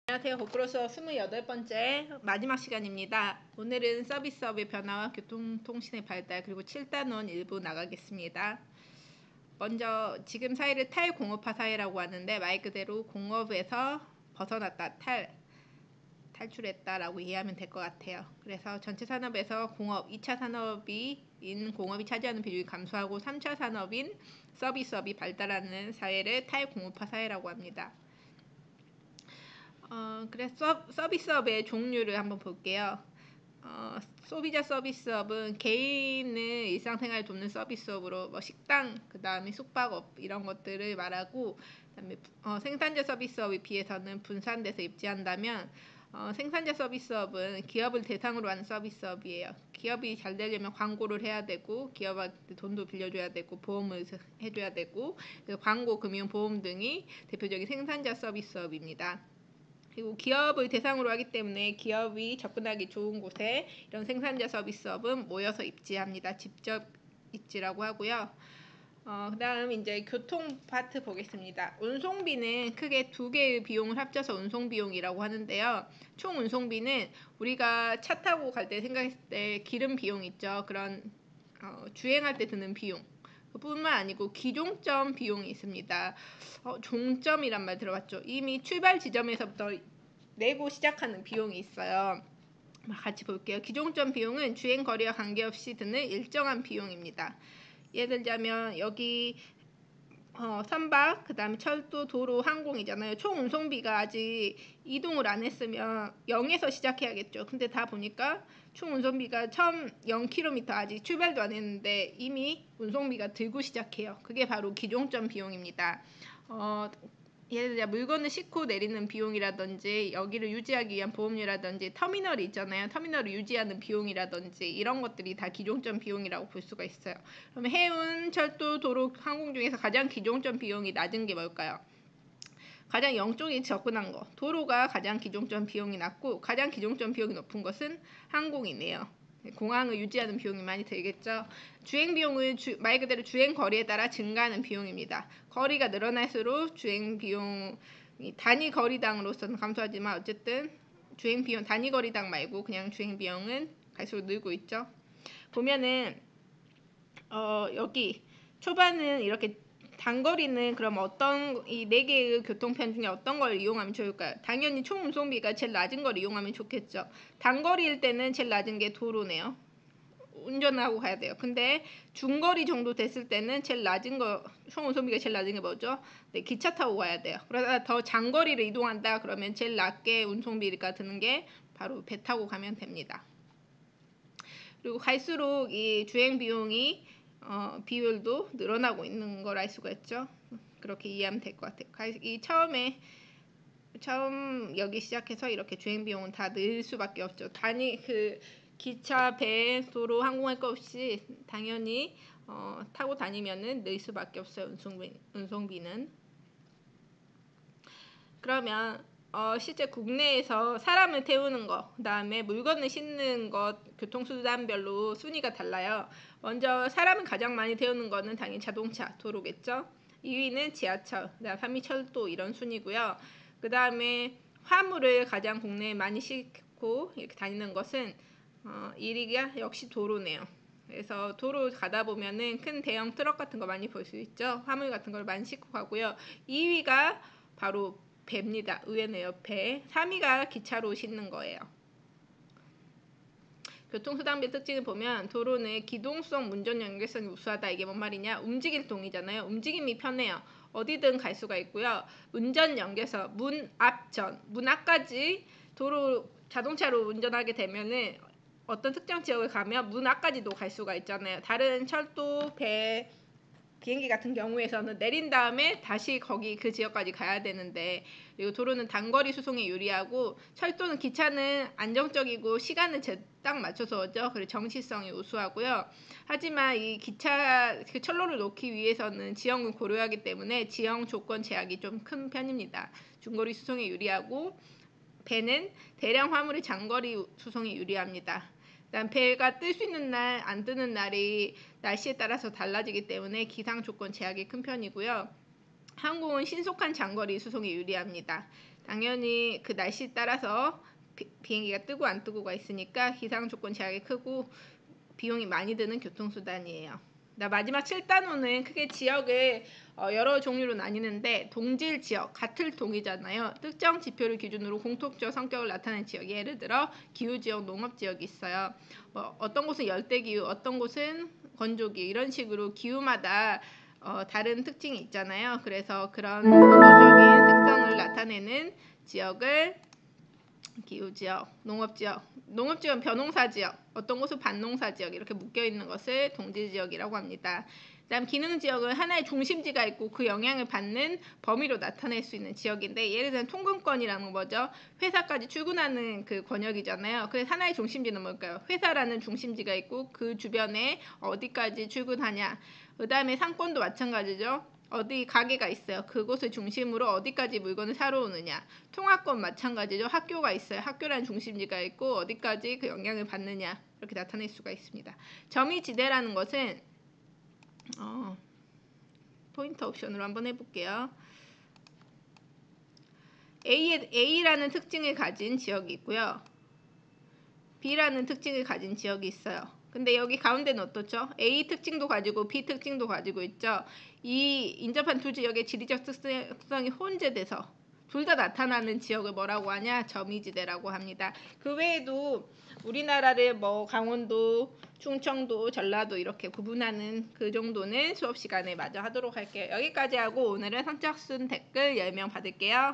안녕하세요. 거꾸로 수업 28번째 마지막 시간입니다. 오늘은 서비스업의 변화와 교통통신의 발달 그리고 7단원 일부 나가겠습니다. 먼저 지금 사회를 탈공업화 사회라고 하는데 말 그대로 공업에서 벗어났다, 탈출했다라고 이해하면 될 것 같아요. 그래서 전체 산업에서 공업, 2차 산업인 공업이 차지하는 비중이 감소하고 3차 산업인 서비스업이 발달하는 사회를 탈공업화 사회라고 합니다. 그래서 서비스업의 종류를 한번 볼게요. 소비자 서비스업은 개인의 일상생활을 돕는 서비스업으로 식당, 그 다음에 숙박업 이런 것들을 말하고, 그다음에 생산자 서비스업에 비해서는 분산돼서 입지한다면 생산자 서비스업은 기업을 대상으로 하는 서비스업이에요. 기업이 잘 되려면 광고를 해야 되고 기업한테 돈도 빌려줘야 되고 보험을 해줘야 되고, 광고, 금융, 보험 등이 대표적인 생산자 서비스업입니다. 그리고 기업을 대상으로 하기 때문에 기업이 접근하기 좋은 곳에 이런 생산자 서비스업은 모여서 입지합니다. 직접 입지라고 하고요. 그 다음 이제 교통 파트 보겠습니다. 운송비는 크게 두 개의 비용을 합쳐서 운송비용이라고 하는데요. 총 운송비는 우리가 차 타고 갈 때 생각했을 때 기름 비용 있죠. 그런 주행할 때 드는 비용. 뿐만 아니고 기종점 비용이 있습니다. 종점이란 말 들어봤죠? 이미 출발 지점에서부터 내고 시작하는 비용이 있어요. 같이 볼게요. 기종점 비용은 주행 거리와 관계없이 드는 일정한 비용입니다. 예를 들자면 여기 선박, 그 다음에 철도, 도로, 항공이잖아요. 총 운송비가 아직 이동을 안 했으면 0에서 시작해야겠죠. 근데 다 보니까 총 운송비가 처음 0km 아직 출발도 안 했는데 이미 운송비가 들고 시작해요. 그게 바로 기종점 비용입니다. 예를 들어 물건을 싣고 내리는 비용이라든지 여기를 유지하기 위한 보험료라든지 터미널이 있잖아요. 터미널을 유지하는 비용이라든지 이런 것들이 다 기종점 비용이라고 볼 수가 있어요. 그러면 해운, 철도, 도로, 항공 중에서 가장 기종점 비용이 낮은 게 뭘까요? 가장 영쪽에 접근한 거. 도로가 가장 기종점 비용이 낮고 가장 기종점 비용이 높은 것은 항공이네요. 공항을 유지하는 비용이 많이 들겠죠. 주행 비용은 말 그대로 주행 거리에 따라 증가하는 비용입니다. 거리가 늘어날수록 주행 비용이 단위 거리당으로서는 감소하지만 어쨌든 주행 비용 단위 거리당 말고 그냥 주행 비용은 갈수록 늘고 있죠. 보면은 여기 초반은 이렇게 단거리는 그럼 어떤 이 네 개의 교통편 중에 어떤 걸 이용하면 좋을까요? 당연히 총 운송비가 제일 낮은 걸 이용하면 좋겠죠. 단거리일 때는 제일 낮은 게 도로네요. 운전하고 가야 돼요. 근데 중거리 정도 됐을 때는 제일 낮은 거, 총 운송비가 제일 낮은 게 뭐죠? 네, 기차 타고 가야 돼요. 그러다 더 장거리를 이동한다 그러면 제일 낮게 운송비가 드는 게 바로 배 타고 가면 됩니다. 그리고 갈수록 이 주행 비용이 비율도 늘어나고 있는 걸 알 수가 있죠. 그렇게 이해하면 될 것 같아요. 이 처음 여기 시작해서 이렇게 주행 비용은 다 늘 수밖에 없죠. 기차, 배, 도로, 항공할 것 없이 당연히 타고 다니면은 늘 수밖에 없어요. 운송비는. 그러면 실제 국내에서 사람을 태우는 것, 그 다음에 물건을 싣는 것, 교통수단별로 순위가 달라요. 먼저 사람을 가장 많이 태우는 거는 당연히 자동차, 도로겠죠. 2위는 지하철, 그다음 3위 철도 이런 순위고요. 그 다음에 화물을 가장 국내에 많이 싣고 이렇게 다니는 것은 1위가 역시 도로네요. 그래서 도로 가다 보면은 큰 대형 트럭 같은 거 많이 볼 수 있죠. 화물 같은 걸 많이 싣고 가고요. 2위가 바로 배입니다. 의외네요. 배. 3위가 기차로 싣는 거예요. 교통수단비 특징을 보면 도로는 기동성, 운전 연결성이 우수하다. 이게 뭔 말이냐? 움직일 동이잖아요. 움직임이 편해요. 어디든 갈 수가 있고요. 운전 연결성, 문 앞까지 도로 자동차로 운전하게 되면은 어떤 특정 지역을 가면 문 앞까지도 갈 수가 있잖아요. 다른 철도, 배, 비행기 같은 경우에서는 내린 다음에 다시 거기 그 지역까지 가야 되는데, 그리고 도로는 단거리 수송에 유리하고 철도는 기차는 안정적이고 시간을 딱 맞춰서 오죠. 그리고 정시성이 우수하고요. 하지만 이 기차 그 철로를 놓기 위해서는 지형을 고려하기 때문에 지형 조건 제약이 좀 큰 편입니다. 중거리 수송에 유리하고 배는 대량 화물의 장거리 수송에 유리합니다. 일단 배가 뜰 수 있는 날, 안 뜨는 날이 날씨에 따라서 달라지기 때문에 기상 조건 제약이 큰 편이고요. 항공은 신속한 장거리 수송에 유리합니다. 당연히 그 날씨 따라서 비행기가 뜨고 안 뜨고가 있으니까 기상 조건 제약이 크고 비용이 많이 드는 교통수단이에요. 마지막 7단원은 크게 지역을 여러 종류로 나뉘는데 동질 지역, 같은 동이잖아요. 특정 지표를 기준으로 공통적 성격을 나타내는 지역, 예를 들어 기후지역, 농업지역이 있어요. 어떤 곳은 열대기후, 어떤 곳은 건조기후 이런 식으로 기후마다 다른 특징이 있잖아요. 그래서 그런 공통적인 특성을 나타내는 지역을 기후지역, 농업지역은 벼농사지역, 어떤 곳은 밭농사지역 이렇게 묶여있는 것을 동질지역이라고 합니다. 그다음 기능지역은 하나의 중심지가 있고 그 영향을 받는 범위로 나타낼 수 있는 지역인데 예를 들면 통근권이라는 거죠. 회사까지 출근하는 그 권역이잖아요. 그래서 하나의 중심지는 뭘까요? 회사라는 중심지가 있고 그 주변에 어디까지 출근하냐. 그 다음에 상권도 마찬가지죠. 어디 가게가 있어요. 그곳을 중심으로 어디까지 물건을 사러 오느냐. 통화권 마찬가지죠. 학교가 있어요. 학교라는 중심지가 있고 어디까지 그 영향을 받느냐. 이렇게 나타낼 수가 있습니다. 점이지대라는 것은 포인터 옵션으로 한번 해볼게요. A라는 특징을 가진 지역이 있고요. B라는 특징을 가진 지역이 있어요. 근데 여기 가운데는 어떻죠? A 특징도 가지고 B 특징도 가지고 있죠. 이 인접한 두 지역의 지리적 특성이 혼재돼서 둘 다 나타나는 지역을 뭐라고 하냐? 점이지대라고 합니다. 그 외에도 우리나라를 강원도, 충청도, 전라도 이렇게 구분하는 그 정도는 수업 시간에 마저 하도록 할게요. 여기까지 하고 오늘은 선착순 댓글 10명 받을게요.